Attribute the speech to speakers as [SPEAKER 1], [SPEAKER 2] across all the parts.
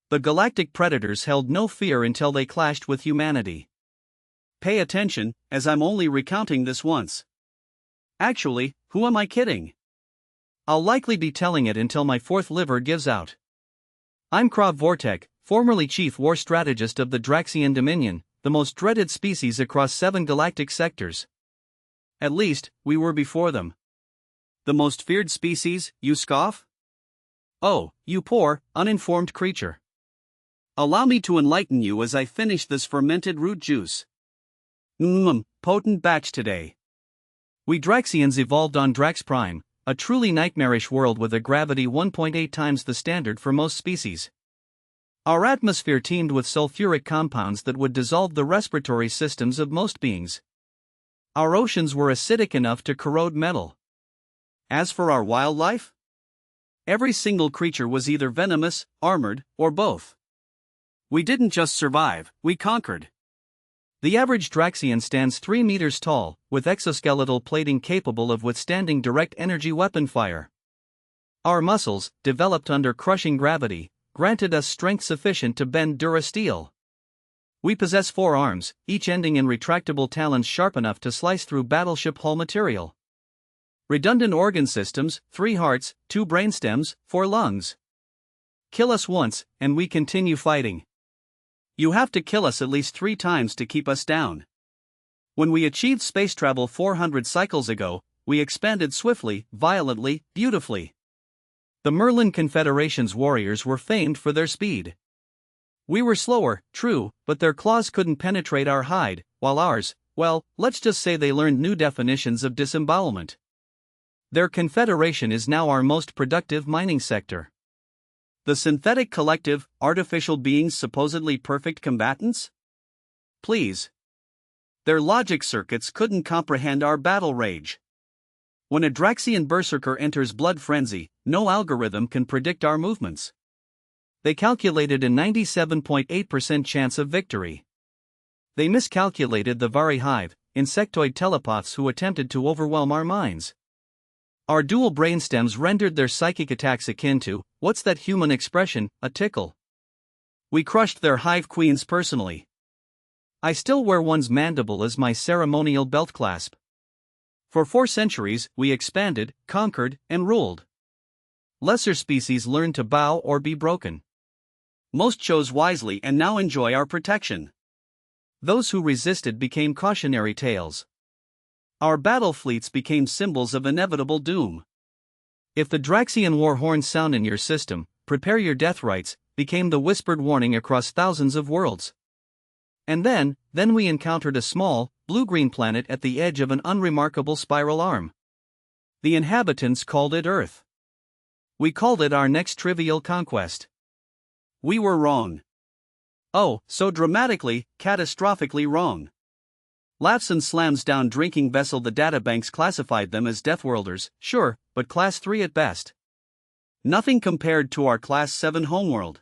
[SPEAKER 1] The galactic predators held no fear until they clashed with humanity. Pay attention, as I'm only recounting this once. Actually, who am I kidding? I'll likely be telling it until my fourth liver gives out. I'm Krav Vortekch, formerly Chief War Strategist of the Draxian Dominion, the most dreaded species across 7 galactic sectors. At least, we were before them. The most feared species, you scoff? Oh, you poor, uninformed creature. Allow me to enlighten you as I finish this fermented root juice. Potent batch today. We Draxians evolved on Drax Prime, a truly nightmarish world with a gravity 1.8 times the standard for most species. Our atmosphere teemed with sulfuric compounds that would dissolve the respiratory systems of most beings. Our oceans were acidic enough to corrode metal. As for our wildlife, every single creature was either venomous, armored, or both. We didn't just survive, we conquered. The average Draxian stands 3 meters tall, with exoskeletal plating capable of withstanding direct energy weapon fire. Our muscles, developed under crushing gravity, granted us strength sufficient to bend durasteel. We possess 4 arms, each ending in retractable talons sharp enough to slice through battleship hull material. Redundant organ systems, 3 hearts, 2 brainstems, 4 lungs. Kill us once, and we continue fighting. You have to kill us at least 3 times to keep us down. When we achieved space travel 400 cycles ago, we expanded swiftly, violently, beautifully. The Merlin Confederation's warriors were famed for their speed. We were slower, true, but their claws couldn't penetrate our hide, while ours, well, let's just say they learned new definitions of disembowelment. Their confederation is now our most productive mining sector. The synthetic collective, artificial beings supposedly perfect combatants? Please. Their logic circuits couldn't comprehend our battle rage. When a Draxian berserker enters blood frenzy, no algorithm can predict our movements. They calculated a 97.8% chance of victory. They miscalculated the Vari hive, insectoid telepaths who attempted to overwhelm our minds. Our dual brainstems rendered their psychic attacks akin to, what's that human expression, a tickle. We crushed their hive queens personally. I still wear one's mandible as my ceremonial belt clasp. For 4 centuries, we expanded, conquered, and ruled. Lesser species learned to bow or be broken. Most chose wisely and now enjoy our protection. Those who resisted became cautionary tales. Our battle fleets became symbols of inevitable doom. If the Draxian war horns sound in your system, prepare your death rites, became the whispered warning across thousands of worlds. And then we encountered a small, blue-green planet at the edge of an unremarkable spiral arm. The inhabitants called it Earth. We called it our next trivial conquest. We were wrong. Oh, so dramatically, catastrophically wrong. Laughs and slams down drinking vessel. The databanks classified them as deathworlders, sure, but class 3 at best. Nothing compared to our class 7 homeworld.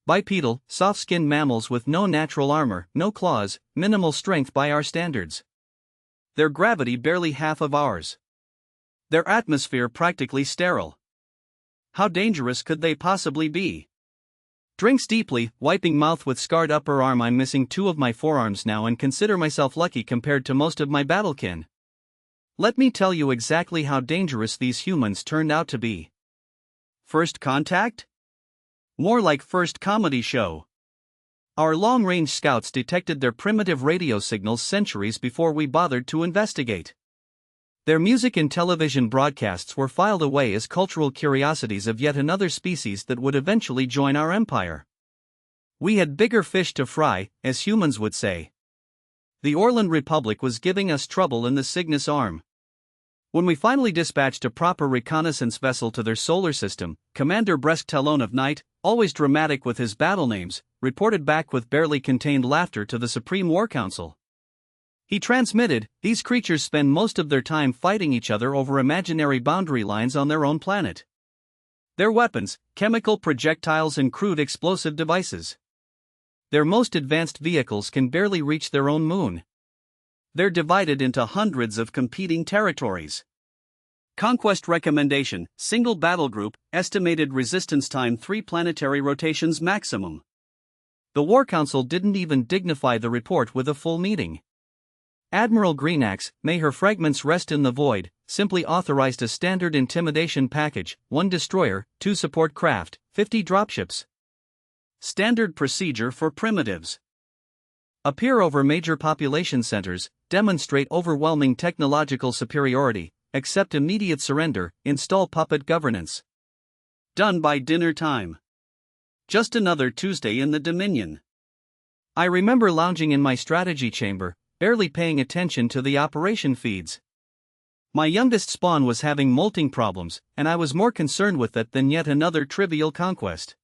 [SPEAKER 1] Bipedal, soft-skinned mammals with no natural armor, no claws, minimal strength by our standards. Their gravity barely half of ours. Their atmosphere practically sterile. How dangerous could they possibly be? Drinks deeply, wiping mouth with scarred upper arm. I'm missing 2 of my forearms now and consider myself lucky compared to most of my battlekin. Let me tell you exactly how dangerous these humans turned out to be. First contact? More like first comedy show. Our long-range scouts detected their primitive radio signals centuries before we bothered to investigate. Their music and television broadcasts were filed away as cultural curiosities of yet another species that would eventually join our empire. We had bigger fish to fry, as humans would say. The Orland Republic was giving us trouble in the Cygnus Arm. When we finally dispatched a proper reconnaissance vessel to their solar system, Commander Bresk Talon of Night, always dramatic with his battle names, reported back with barely contained laughter to the Supreme War Council. He transmitted, these creatures spend most of their time fighting each other over imaginary boundary lines on their own planet. Their weapons, chemical projectiles and crude explosive devices. Their most advanced vehicles can barely reach their own moon. They're divided into hundreds of competing territories. Conquest recommendation, single battle group, estimated resistance time 3 planetary rotations maximum. The War Council didn't even dignify the report with a full meeting. Admiral Greenaxe, may her fragments rest in the void, simply authorized a standard intimidation package, 1 destroyer, 2 support craft, 50 dropships. Standard procedure for primitives. Appear over major population centers, demonstrate overwhelming technological superiority, accept immediate surrender, install puppet governance. Done by dinner time. Just another Tuesday in the Dominion. I remember lounging in my strategy chamber, barely paying attention to the operation feeds. My youngest spawn was having molting problems, and I was more concerned with that than yet another trivial conquest.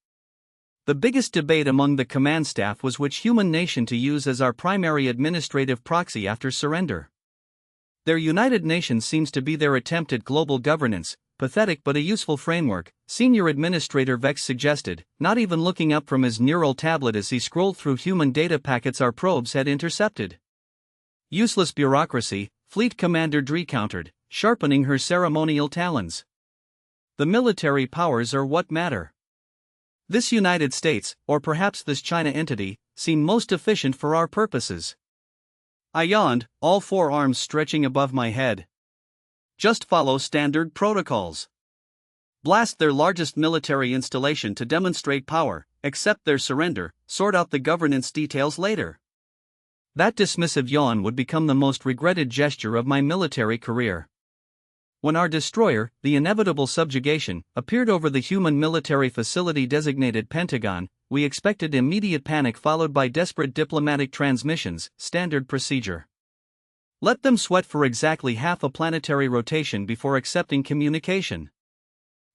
[SPEAKER 1] The biggest debate among the command staff was which human nation to use as our primary administrative proxy after surrender. Their United Nations seems to be their attempt at global governance, pathetic but a useful framework, Senior Administrator Vex suggested, not even looking up from his neural tablet as he scrolled through human data packets our probes had intercepted. Useless bureaucracy, Fleet Commander Dree countered, sharpening her ceremonial talons. The military powers are what matter. This United States, or perhaps this China entity, seem most efficient for our purposes. I yawned, all 4 arms stretching above my head. Just follow standard protocols. Blast their largest military installation to demonstrate power, accept their surrender, sort out the governance details later. That dismissive yawn would become the most regretted gesture of my military career. When our destroyer, the inevitable subjugation, appeared over the human military facility designated Pentagon, we expected immediate panic followed by desperate diplomatic transmissions, standard procedure. Let them sweat for exactly half a planetary rotation before accepting communication.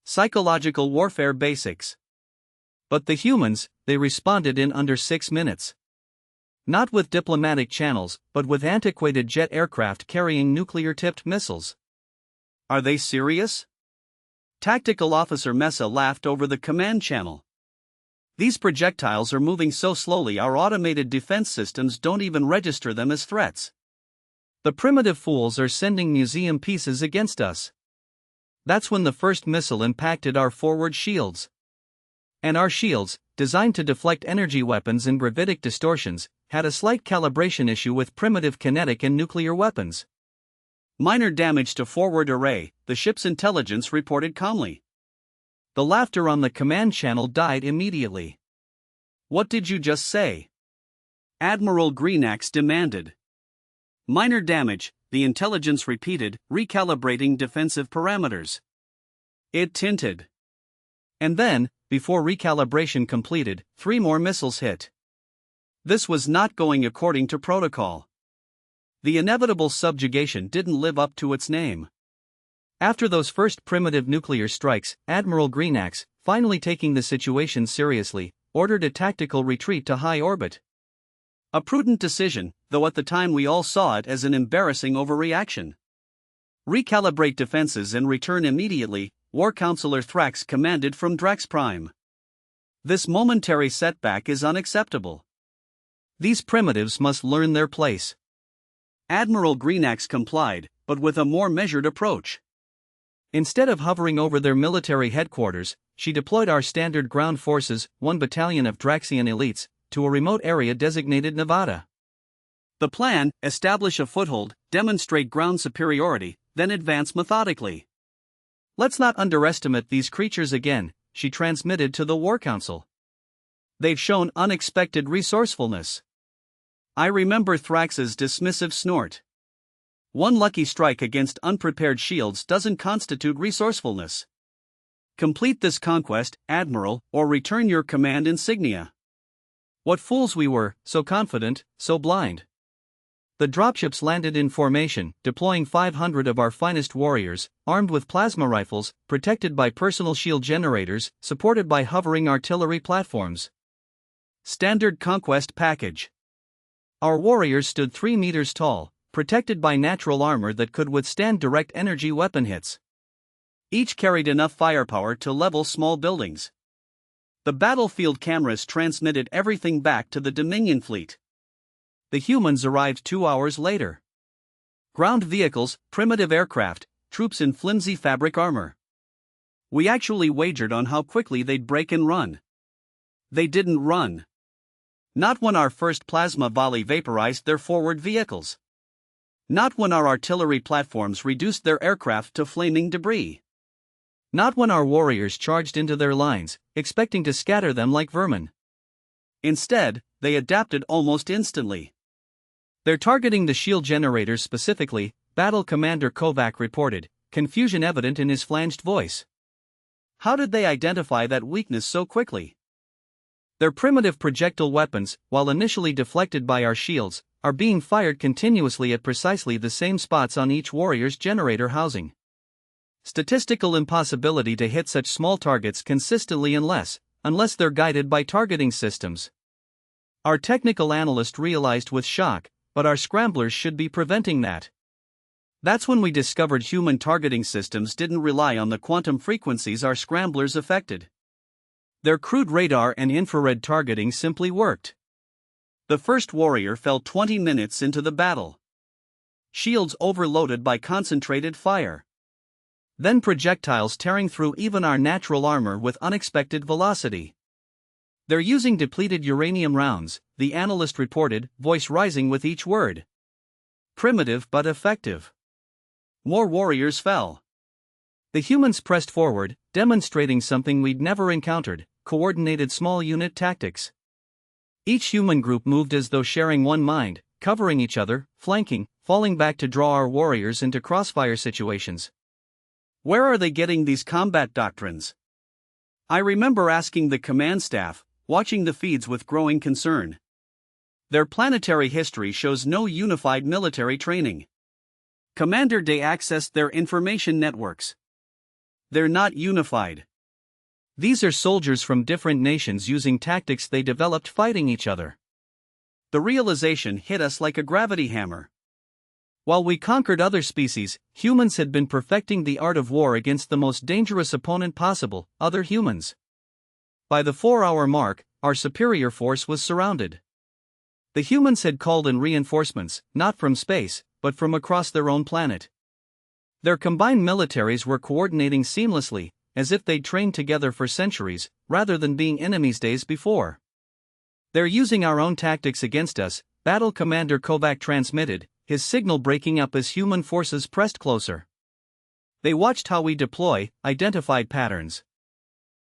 [SPEAKER 1] Psychological warfare basics. But the humans, they responded in under 6 minutes. Not with diplomatic channels, but with antiquated jet aircraft carrying nuclear-tipped missiles. Are they serious? Tactical Officer Mesa laughed over the command channel. These projectiles are moving so slowly our automated defense systems don't even register them as threats. The primitive fools are sending museum pieces against us. That's when the first missile impacted our forward shields. And our shields, designed to deflect energy weapons and gravitic distortions, had a slight calibration issue with primitive kinetic and nuclear weapons. Minor damage to forward array, the ship's intelligence reported calmly. The laughter on the command channel died immediately. What did you just say? Admiral Greenaxe demanded. Minor damage, the intelligence repeated, recalibrating defensive parameters. It tinted. And then, before recalibration completed, 3 more missiles hit. This was not going according to protocol. The inevitable subjugation didn't live up to its name. After those first primitive nuclear strikes, Admiral Greenaxe, finally taking the situation seriously, ordered a tactical retreat to high orbit. A prudent decision, though at the time we all saw it as an embarrassing overreaction. Recalibrate defenses and return immediately, War Counselor Thrax commanded from Drax Prime. This momentary setback is unacceptable. These primitives must learn their place. Admiral Greenaxe complied, but with a more measured approach. Instead of hovering over their military headquarters, she deployed our standard ground forces, 1 battalion of Draxian elites, to a remote area designated Nevada. The plan: establish a foothold, demonstrate ground superiority, then advance methodically. Let's not underestimate these creatures again, she transmitted to the War Council. They've shown unexpected resourcefulness. I remember Thrax's dismissive snort. 1 lucky strike against unprepared shields doesn't constitute resourcefulness. Complete this conquest, Admiral, or return your command insignia. What fools we were, so confident, so blind. The dropships landed in formation, deploying 500 of our finest warriors, armed with plasma rifles, protected by personal shield generators, supported by hovering artillery platforms. Standard conquest package. Our warriors stood 3 meters tall, protected by natural armor that could withstand direct energy weapon hits. Each carried enough firepower to level small buildings. The battlefield cameras transmitted everything back to the Dominion fleet. The humans arrived 2 hours later. Ground vehicles, primitive aircraft, troops in flimsy fabric armor. We actually wagered on how quickly they'd break and run. They didn't run. Not when our first plasma volley vaporized their forward vehicles. Not when our artillery platforms reduced their aircraft to flaming debris. Not when our warriors charged into their lines, expecting to scatter them like vermin. Instead, they adapted almost instantly. They're targeting the shield generators specifically, Battle Commander Kovac reported, confusion evident in his flanged voice. How did they identify that weakness so quickly? Their primitive projectile weapons, while initially deflected by our shields, are being fired continuously at precisely the same spots on each warrior's generator housing. Statistical impossibility to hit such small targets consistently unless they're guided by targeting systems. Our technical analyst realized with shock, but our scramblers should be preventing that. That's when we discovered human targeting systems didn't rely on the quantum frequencies our scramblers affected. Their crude radar and infrared targeting simply worked. The first warrior fell 20 minutes into the battle. Shields overloaded by concentrated fire. Then projectiles tearing through even our natural armor with unexpected velocity. They're using depleted uranium rounds, the analyst reported, voice rising with each word. Primitive but effective. More warriors fell. The humans pressed forward, demonstrating something we'd never encountered, coordinated small unit tactics. Each human group moved as though sharing one mind, covering each other, flanking, falling back to draw our warriors into crossfire situations. Where are they getting these combat doctrines? I remember asking the command staff, watching the feeds with growing concern. Their planetary history shows no unified military training. Commander Day accessed their information networks. They're not unified. These are soldiers from different nations using tactics they developed fighting each other. The realization hit us like a gravity hammer. While we conquered other species, humans had been perfecting the art of war against the most dangerous opponent possible, other humans. By the 4-hour mark, our superior force was surrounded. The humans had called in reinforcements, not from space, but from across their own planet. Their combined militaries were coordinating seamlessly, as if they'd trained together for centuries, rather than being enemies days before. They're using our own tactics against us, Battle Commander Kovac transmitted, his signal breaking up as human forces pressed closer. They watched how we deploy, identified patterns.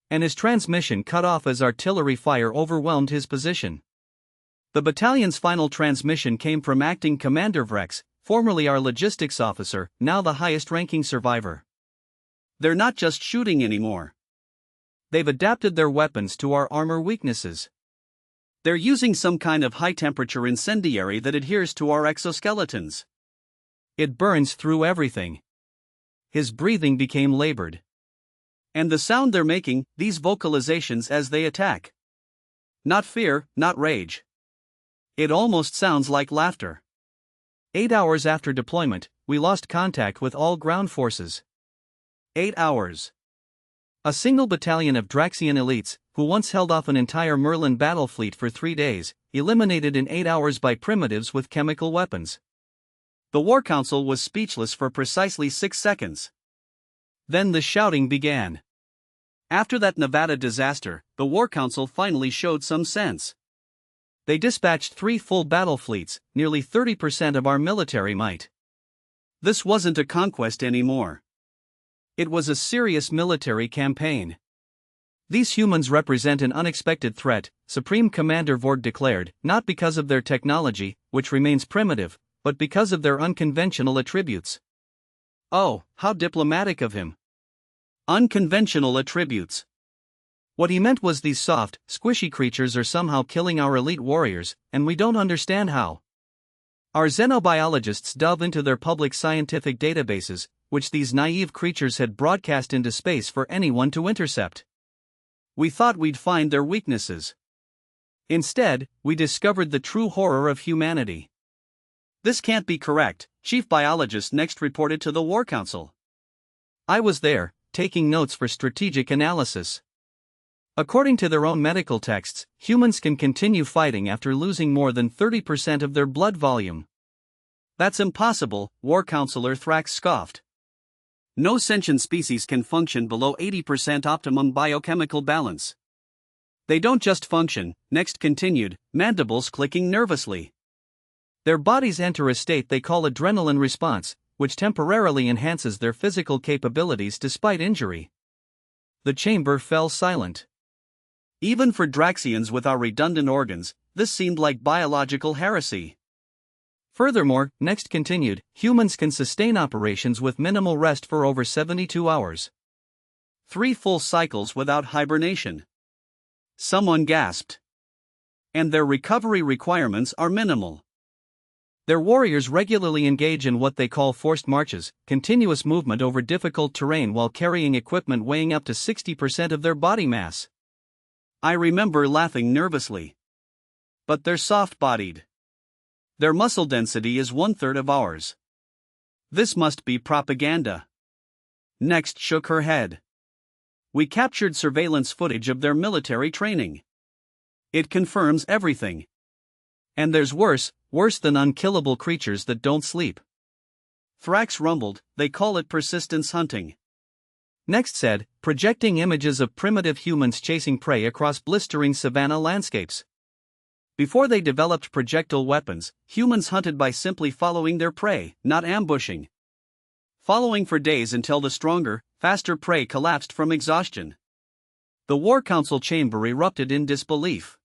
[SPEAKER 1] And his transmission cut off as artillery fire overwhelmed his position. The battalion's final transmission came from acting Commander Vrex, formerly our logistics officer, now the highest-ranking survivor. They're not just shooting anymore. They've adapted their weapons to our armor weaknesses. They're using some kind of high-temperature incendiary that adheres to our exoskeletons. It burns through everything. His breathing became labored. And the sound they're making, these vocalizations as they attack. Not fear, not rage. It almost sounds like laughter. 8 hours after deployment, we lost contact with all ground forces. 8 hours. A single battalion of Draxian elites, who once held off an entire Merlin battle fleet for 3 days, eliminated in 8 hours by primitives with chemical weapons. The War Council was speechless for precisely 6 seconds. Then the shouting began. After that Nevada disaster, the War Council finally showed some sense. They dispatched 3 full battle fleets, nearly 30% of our military might. This wasn't a conquest anymore. It was a serious military campaign. These humans represent an unexpected threat, Supreme Commander Vord declared, not because of their technology, which remains primitive, but because of their unconventional attributes. Oh, how diplomatic of him. Unconventional attributes. What he meant was these soft, squishy creatures are somehow killing our elite warriors, and we don't understand how. Our xenobiologists delve into their public scientific databases, which these naive creatures had broadcast into space for anyone to intercept. We thought we'd find their weaknesses. Instead, we discovered the true horror of humanity. This can't be correct, Chief Biologist next reported to the War Council. I was there, taking notes for strategic analysis. According to their own medical texts, humans can continue fighting after losing more than 30% of their blood volume. That's impossible, War Counselor Thrax scoffed. No sentient species can function below 80% optimum biochemical balance. They don't just function, Next continued, mandibles clicking nervously. Their bodies enter a state they call adrenaline response, which temporarily enhances their physical capabilities despite injury. The chamber fell silent. Even for Draxians with our redundant organs, this seemed like biological heresy. Furthermore, Next continued, humans can sustain operations with minimal rest for over 72 hours. 3 full cycles without hibernation. Someone gasped. And their recovery requirements are minimal. Their warriors regularly engage in what they call forced marches, continuous movement over difficult terrain while carrying equipment weighing up to 60% of their body mass. I remember laughing nervously. But they're soft-bodied. Their muscle density is 1/3 of ours. This must be propaganda. Next shook her head. We captured surveillance footage of their military training. It confirms everything. And there's worse than unkillable creatures that don't sleep. Thrax rumbled, they call it persistence hunting. Next said, projecting images of primitive humans chasing prey across blistering savanna landscapes. Before they developed projectile weapons, humans hunted by simply following their prey, not ambushing. Following for days until the stronger, faster prey collapsed from exhaustion. The War Council chamber erupted in disbelief.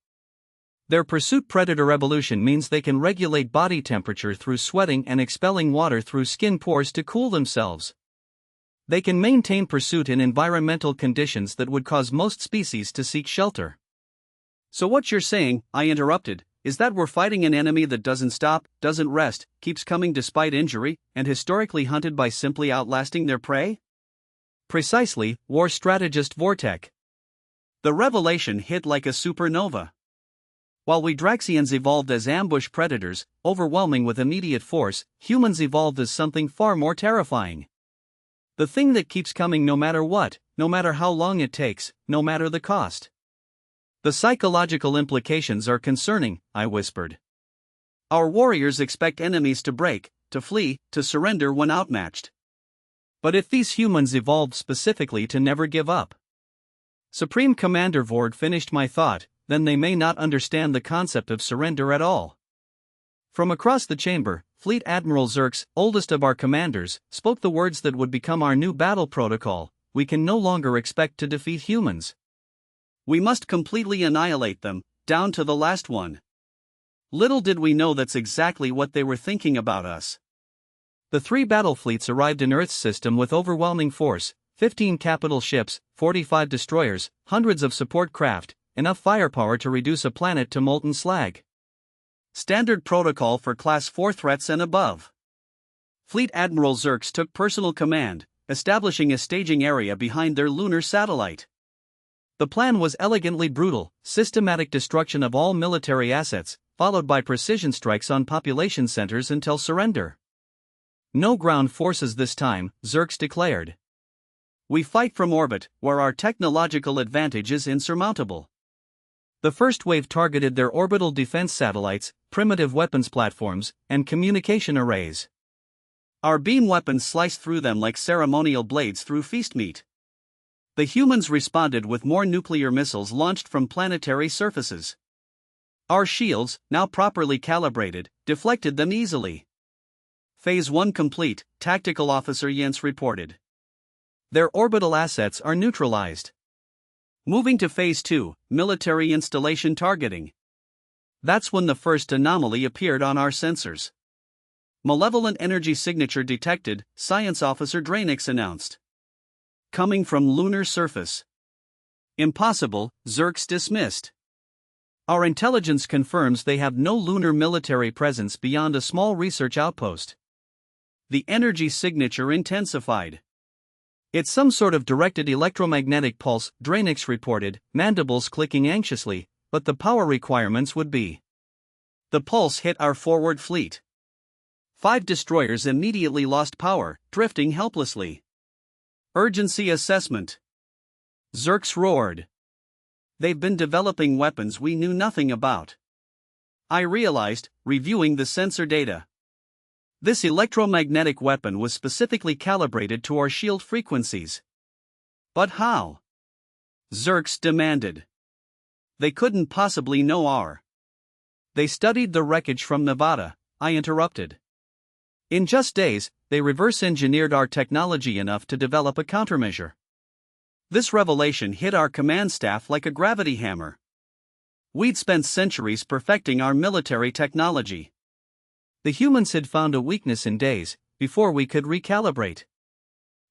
[SPEAKER 1] Their pursuit predator evolution means they can regulate body temperature through sweating and expelling water through skin pores to cool themselves. They can maintain pursuit in environmental conditions that would cause most species to seek shelter. So what you're saying, I interrupted, is that we're fighting an enemy that doesn't stop, doesn't rest, keeps coming despite injury, and historically hunted by simply outlasting their prey? Precisely, war strategist Vortekch. The revelation hit like a supernova. While we Draxians evolved as ambush predators, overwhelming with immediate force, humans evolved as something far more terrifying. The thing that keeps coming no matter what, no matter how long it takes, no matter the cost. The psychological implications are concerning, I whispered. Our warriors expect enemies to break, to flee, to surrender when outmatched. But if these humans evolved specifically to never give up? Supreme Commander Vord finished my thought, then they may not understand the concept of surrender at all. From across the chamber, Fleet Admiral Zerx, oldest of our commanders, spoke the words that would become our new battle protocol: we can no longer expect to defeat humans. We must completely annihilate them, down to the last one. Little did we know that's exactly what they were thinking about us. The 3 battle fleets arrived in Earth's system with overwhelming force, 15 capital ships, 45 destroyers, hundreds of support craft, enough firepower to reduce a planet to molten slag. Standard protocol for Class 4 threats and above. Fleet Admiral Zerx took personal command, establishing a staging area behind their lunar satellite. The plan was elegantly brutal: systematic destruction of all military assets, followed by precision strikes on population centers until surrender. No ground forces this time, Zerx declared. We fight from orbit, where our technological advantage is insurmountable. The first wave targeted their orbital defense satellites, primitive weapons platforms, and communication arrays. Our beam weapons sliced through them like ceremonial blades through feast meat. The humans responded with more nuclear missiles launched from planetary surfaces. Our shields, now properly calibrated, deflected them easily. Phase 1 complete, Tactical Officer Jens reported. Their orbital assets are neutralized. Moving to Phase 2, Military Installation Targeting. That's when the first anomaly appeared on our sensors. Malevolent energy signature detected, Science Officer Draenix announced. Coming from lunar surface. Impossible, Zerx dismissed. Our intelligence confirms they have no lunar military presence beyond a small research outpost. The energy signature intensified. It's some sort of directed electromagnetic pulse, Draenix reported, mandibles clicking anxiously, but the power requirements would be. The pulse hit our forward fleet. 5 destroyers immediately lost power, drifting helplessly. Urgency assessment. Zerx roared. They've been developing weapons we knew nothing about. I realized, reviewing the sensor data. This electromagnetic weapon was specifically calibrated to our shield frequencies. But how? Zerks demanded. They couldn't possibly know our. They studied the wreckage from Nevada, I interrupted. In just days, they reverse-engineered our technology enough to develop a countermeasure. This revelation hit our command staff like a gravity hammer. We'd spent centuries perfecting our military technology. The humans had found a weakness in days, before we could recalibrate.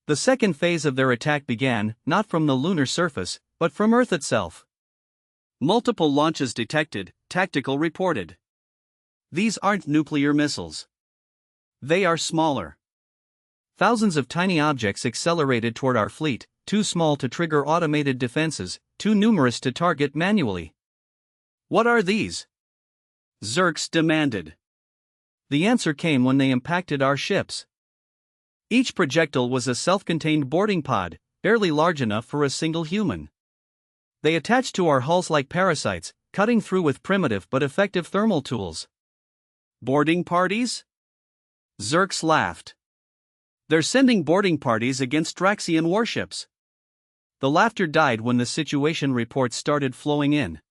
[SPEAKER 1] The second phase of their attack began, not from the lunar surface, but from Earth itself. Multiple launches detected, Tactical reported. These aren't nuclear missiles. They are smaller. Thousands of tiny objects accelerated toward our fleet, too small to trigger automated defenses, too numerous to target manually. What are these? Zerks demanded. The answer came when they impacted our ships. Each projectile was a self-contained boarding pod, barely large enough for a single human. They attached to our hulls like parasites, cutting through with primitive but effective thermal tools. Boarding parties? Zerks laughed. They're sending boarding parties against Draxian warships. The laughter died when the situation reports started flowing in.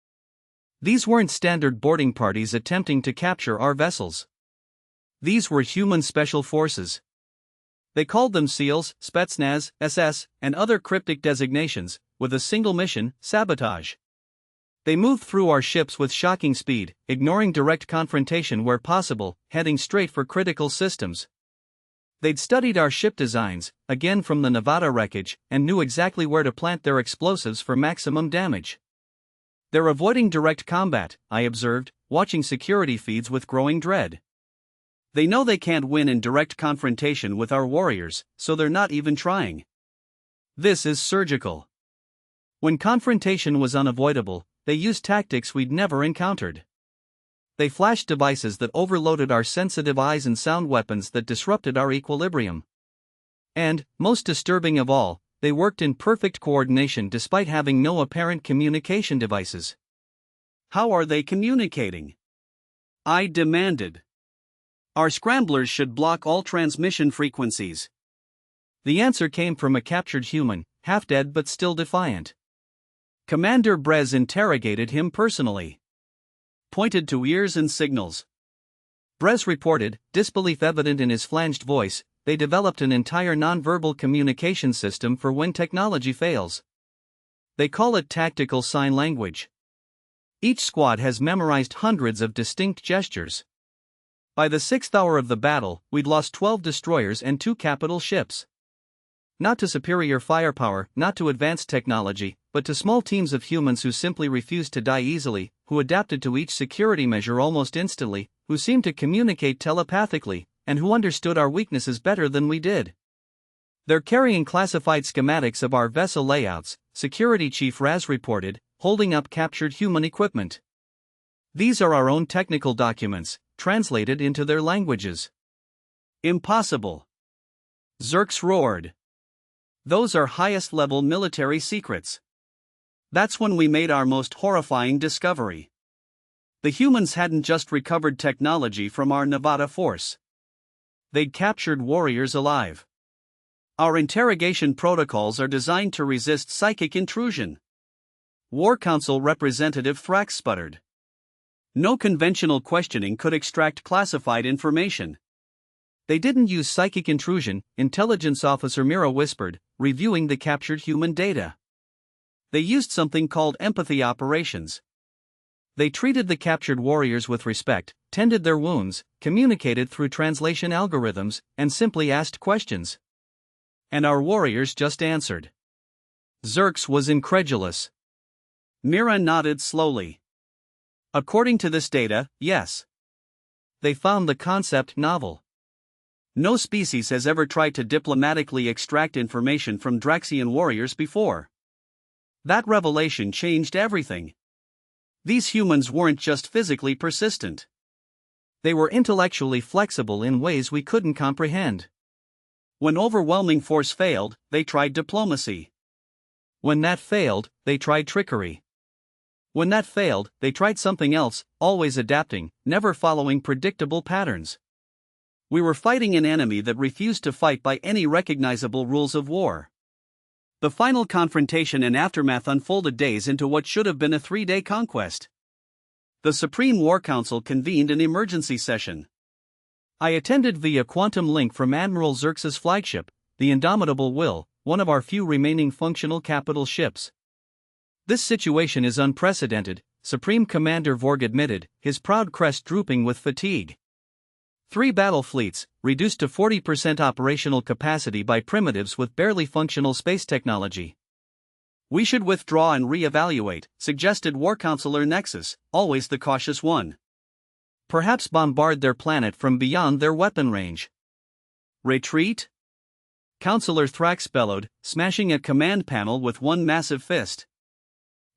[SPEAKER 1] These weren't standard boarding parties attempting to capture our vessels. These were human special forces. They called them SEALs, Spetsnaz, SS, and other cryptic designations, with a single mission: sabotage. They moved through our ships with shocking speed, ignoring direct confrontation where possible, heading straight for critical systems. They'd studied our ship designs, again from the Nevada wreckage, and knew exactly where to plant their explosives for maximum damage. They're avoiding direct combat, I observed, watching security feeds with growing dread. They know they can't win in direct confrontation with our warriors, so they're not even trying. This is surgical. When confrontation was unavoidable, they used tactics we'd never encountered. They flashed devices that overloaded our sensitive eyes and sound weapons that disrupted our equilibrium. And, most disturbing of all, they worked in perfect coordination despite having no apparent communication devices. How are they communicating? I demanded. Our scramblers should block all transmission frequencies. The answer came from a captured human, half dead but still defiant. Commander Brez interrogated him personally. Pointed to ears and signals. Brez reported, disbelief evident in his flanged voice, they developed an entire nonverbal communication system for when technology fails. They call it tactical sign language. Each squad has memorized hundreds of distinct gestures. By the 6th hour of the battle, we'd lost 12 destroyers and 2 capital ships. Not to superior firepower, not to advanced technology, but to small teams of humans who simply refused to die easily, who adapted to each security measure almost instantly, who seemed to communicate telepathically, and who understood our weaknesses better than we did. They're carrying classified schematics of our vessel layouts, Security Chief Raz reported, holding up captured human equipment. These are our own technical documents, translated into their languages. Impossible. Zerks roared. Those are highest-level military secrets. That's when we made our most horrifying discovery. The humans hadn't just recovered technology from our Nevada force. They'd captured warriors alive. Our interrogation protocols are designed to resist psychic intrusion. War Council Representative Thrax sputtered. No conventional questioning could extract classified information. They didn't use psychic intrusion, Intelligence Officer Mira whispered, reviewing the captured human data. They used something called empathy operations. They treated the captured warriors with respect, tended their wounds, communicated through translation algorithms, and simply asked questions. And our warriors just answered. Zerks was incredulous. Mira nodded slowly. According to this data, yes. They found the concept novel. No species has ever tried to diplomatically extract information from Draxian warriors before. That revelation changed everything. These humans weren't just physically persistent. They were intellectually flexible in ways we couldn't comprehend. When overwhelming force failed, they tried diplomacy. When that failed, they tried trickery. When that failed, they tried something else, always adapting, never following predictable patterns. We were fighting an enemy that refused to fight by any recognizable rules of war. The final confrontation and aftermath unfolded days into what should have been a 3-day conquest. The Supreme War Council convened an emergency session. I attended via quantum link from Admiral Xerxes' flagship, the Indomitable Will, one of our few remaining functional capital ships. This situation is unprecedented, Supreme Commander Vorg admitted, his proud crest drooping with fatigue. 3 battle fleets, reduced to 40% operational capacity by primitives with barely functional space technology. We should withdraw and re-evaluate, suggested War Counselor Nexus, always the cautious one. Perhaps bombard their planet from beyond their weapon range. Retreat? Counselor Thrax bellowed, smashing a command panel with one massive fist.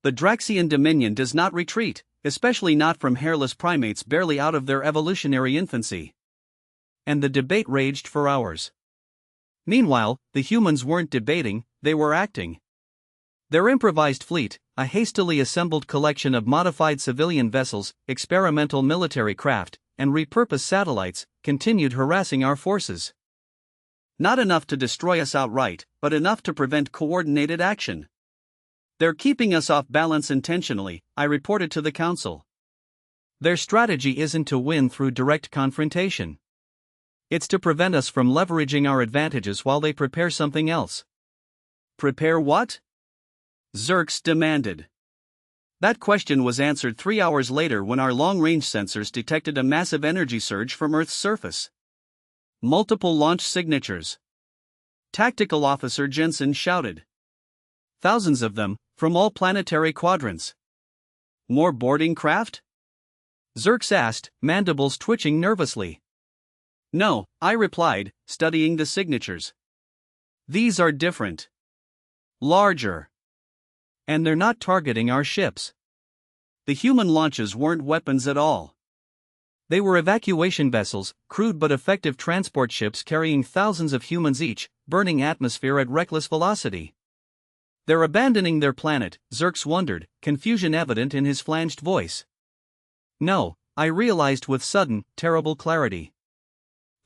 [SPEAKER 1] The Draxian Dominion does not retreat, especially not from hairless primates barely out of their evolutionary infancy. And the debate raged for hours. Meanwhile, the humans weren't debating, they were acting. Their improvised fleet, a hastily assembled collection of modified civilian vessels, experimental military craft, and repurposed satellites, continued harassing our forces. Not enough to destroy us outright, but enough to prevent coordinated action. They're keeping us off balance intentionally, I reported to the Council. Their strategy isn't to win through direct confrontation. It's to prevent us from leveraging our advantages while they prepare something else. Prepare what? Xerx demanded. That question was answered 3 hours later when our long-range sensors detected a massive energy surge from Earth's surface. Multiple launch signatures. Tactical Officer Jensen shouted. Thousands of them, from all planetary quadrants. More boarding craft? Xerx asked, mandibles twitching nervously. No, I replied, studying the signatures. These are different. Larger. And they're not targeting our ships. The human launches weren't weapons at all. They were evacuation vessels, crude but effective transport ships carrying thousands of humans each, burning atmosphere at reckless velocity. They're abandoning their planet, Xerx wondered, confusion evident in his flanged voice. No, I realized with sudden, terrible clarity.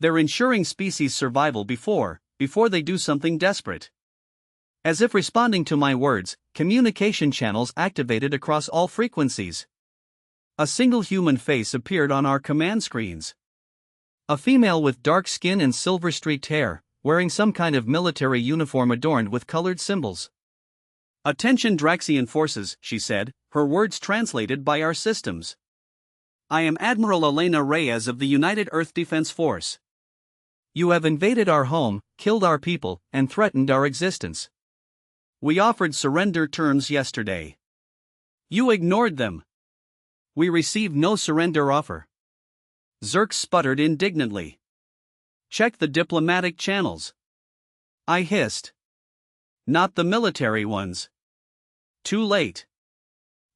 [SPEAKER 1] They're ensuring species survival before they do something desperate. As if responding to my words, communication channels activated across all frequencies. A single human face appeared on our command screens. A female with dark skin and silver-streaked hair, wearing some kind of military uniform adorned with colored symbols. Attention Draxian forces, she said, her words translated by our systems. I am Admiral Elena Reyes of the United Earth Defense Force. You have invaded our home, killed our people, and threatened our existence. We offered surrender terms yesterday. You ignored them. We received no surrender offer. Xerx sputtered indignantly. Check the diplomatic channels. I hissed. Not the military ones. Too late.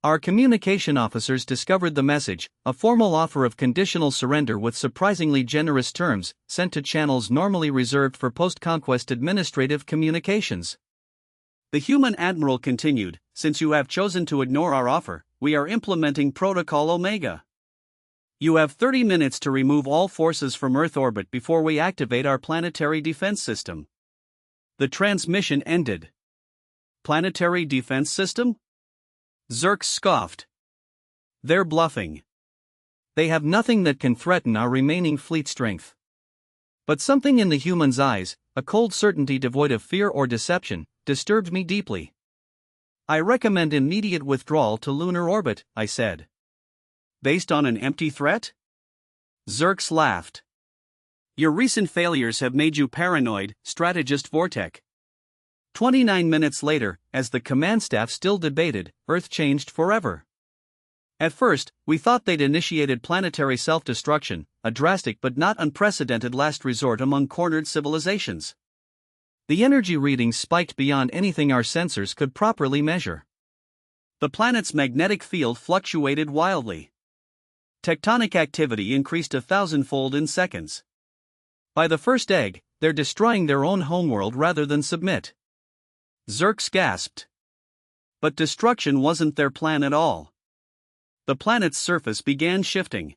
[SPEAKER 1] Our communication officers discovered the message, a formal offer of conditional surrender with surprisingly generous terms, sent to channels normally reserved for post-conquest administrative communications. The human admiral continued, since you have chosen to ignore our offer, we are implementing Protocol Omega. You have 30 minutes to remove all forces from Earth orbit before we activate our planetary defense system. The transmission ended. Planetary defense system? Xerx scoffed. They're bluffing. They have nothing that can threaten our remaining fleet strength. But something in the human's eyes, a cold certainty devoid of fear or deception, disturbed me deeply. I recommend immediate withdrawal to lunar orbit, I said. Based on an empty threat? Xerx laughed. Your recent failures have made you paranoid, strategist Vortekch. 29 minutes later, as the command staff still debated, Earth changed forever. At first, we thought they'd initiated planetary self-destruction, a drastic but not unprecedented last resort among cornered civilizations. The energy readings spiked beyond anything our sensors could properly measure. The planet's magnetic field fluctuated wildly. Tectonic activity increased 1,000-fold in seconds. By the first egg, they're destroying their own homeworld rather than submit. Xerx gasped. But destruction wasn't their plan at all. The planet's surface began shifting.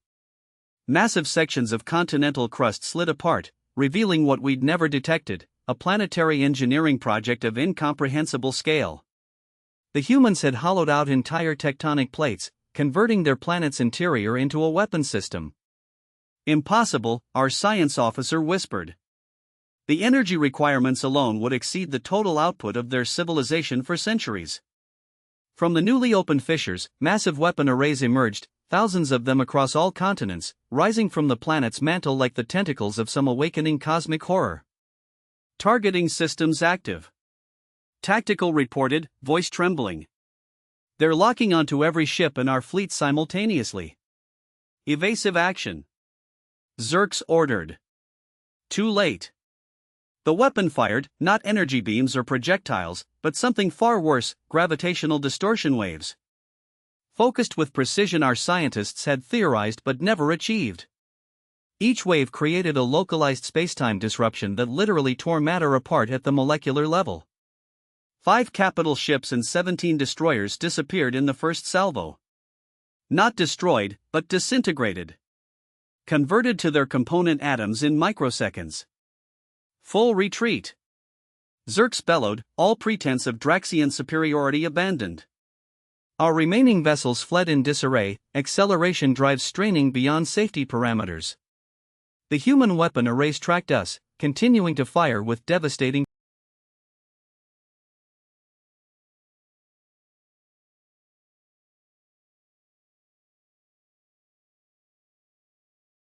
[SPEAKER 1] Massive sections of continental crust slid apart, revealing what we'd never detected: a planetary engineering project of incomprehensible scale. The humans had hollowed out entire tectonic plates, converting their planet's interior into a weapon system. Impossible, our science officer whispered. The energy requirements alone would exceed the total output of their civilization for centuries. From the newly opened fissures, massive weapon arrays emerged, thousands of them across all continents, rising from the planet's mantle like the tentacles of some awakening cosmic horror. Targeting systems active. Tactical reported, voice trembling. They're locking onto every ship in our fleet simultaneously. Evasive action. Xerx ordered. Too late. The weapon fired, not energy beams or projectiles, but something far worse: gravitational distortion waves. Focused with precision our scientists had theorized but never achieved. Each wave created a localized spacetime disruption that literally tore matter apart at the molecular level. 5 capital ships and 17 destroyers disappeared in the first salvo. Not destroyed, but disintegrated. Converted to their component atoms in microseconds. Full retreat. Xerx bellowed, all pretense of Draxian superiority abandoned. Our remaining vessels fled in disarray, acceleration drives straining beyond safety parameters. The human weapon arrays tracked us, continuing to fire with devastating